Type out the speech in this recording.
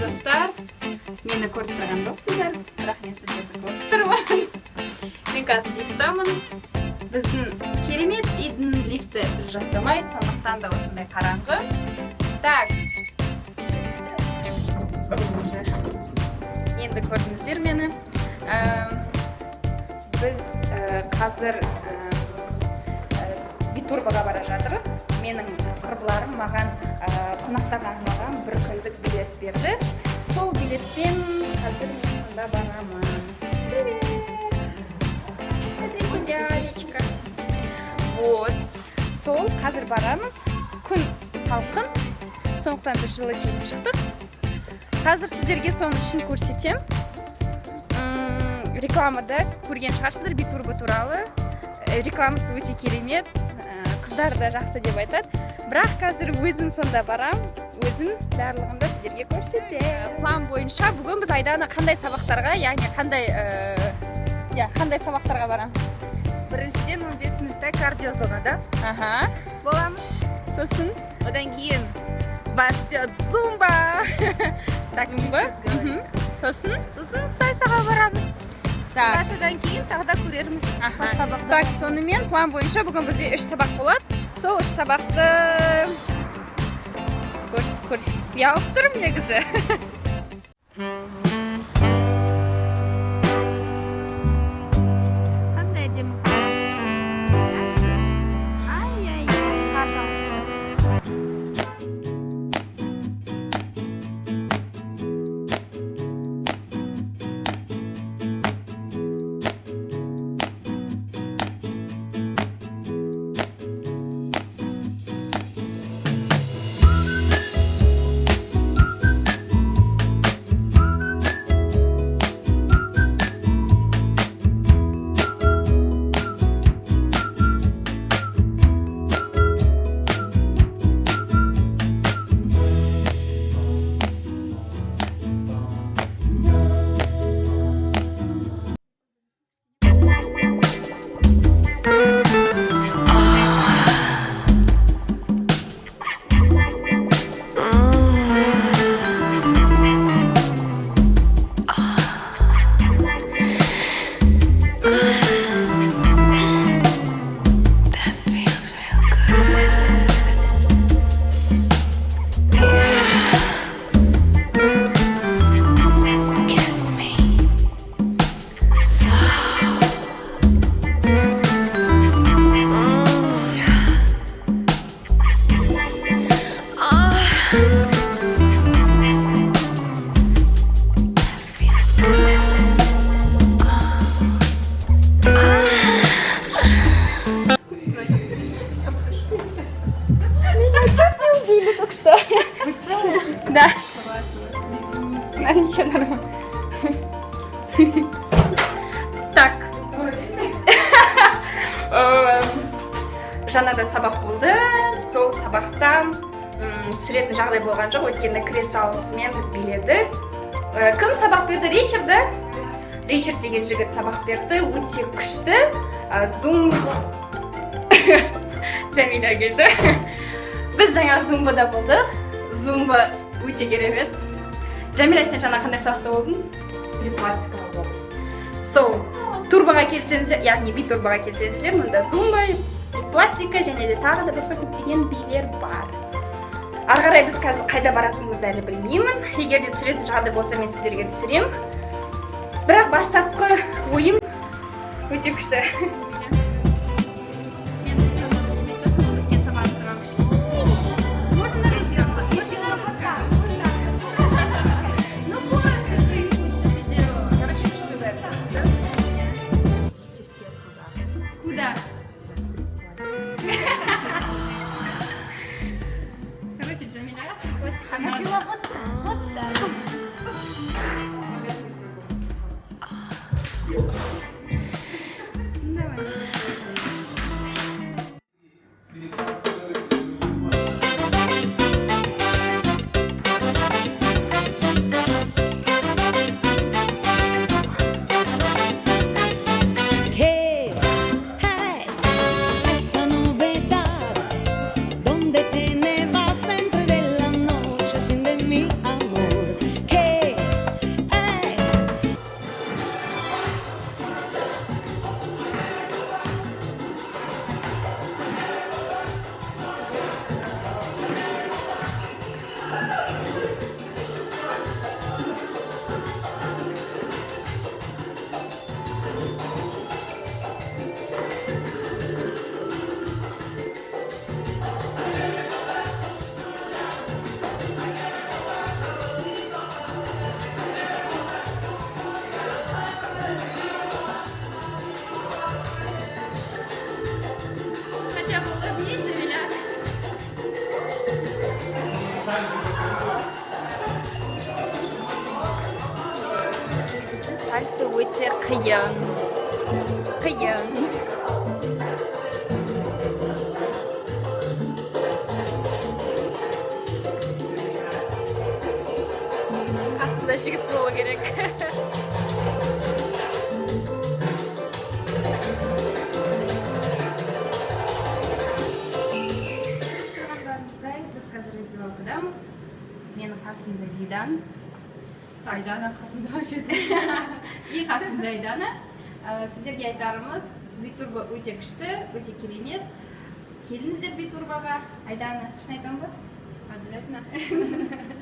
достар. Мені көріп тұрған жоқсыздар, бірақ мен сіздерді көріп тұрмын. Мен қазір лифттамын. Біздің керемет үйдің лифті жасамайды, сондықтан да осындай қараңғы. Так. Енді көрдіңіздер мені. Біз қазір Битурбаға бара жатырмыз. Менің құрбыларым маған қонақтарға арналған бір күндік билет берді. Сол билетпен қазір мен сонда барамын. Вот. Сол қазір барамыз. Күн салқын. Сондықтан біз жылы киініп шықтық. Қазір сіздерге соның ішін көрсетем. Рекламада көрген шығарсыздар Битурба туралы. Рекламасы өте керемет. Қыздар да жақсы деп айтады. Бірақ қазір өзім сонда барам. Өзім барлығында сіздерге көрсетем. План бойынша бүгін біз Айдана қандай сабақтарға, яғни қандай сабақтарға барамыз? Біріншіден 15 минутта кардиозонада боламыз. Сосын одан кейін вас ждет зумба. Сосын сайсаға барамыз. Сайсадан кейін тағы да көрерміз. Так, сонымен план бойынша бүгін бізде 3 сабақ болады. Сол 3 сабақты ұялып тұрмын негізі. Қандай әдемі Да. Ничего, нормально. Так. Жаңада сабақ болды. Сол сабақта түсіретін жағдай болған жоқ. Өйткені кіре салысымен біз биледік. Кім сабақ берді? Ричард, да? Ричард деген жігіт сабақ берді. Өте күшті. Зум. Жәмила келді. Біз жаңа зумбада болдық. Зумба өте керемет. Жәмила, сен жаңа қандай сабақта болдың? Пластикаға болдым. Сол турбаға келсеңіздер, яғни Битурбаға келсеңіздер, мұнда зумба, пластика және де тағы да басқа көптеген билер бар. Ары қарай біз қазір қайда баратынымызды әлі білмеймін. Егер де түсіретін жағдай болса, мен сіздерге түсірем. Бірақ бастапқы ойым өте күшті. өте қиын. Қиын. Қасында жігіт болу керек. Біз қазір раздевалкадамыз. Менің қасымда Зидан. Айдана қасында өшеді. И қасымда Айдана. Сіздерге айтарымыз, битурба өте күшті, өте керемет. Келіңіздер битурбаға. Айдана, шын айтам ба? Обязательно.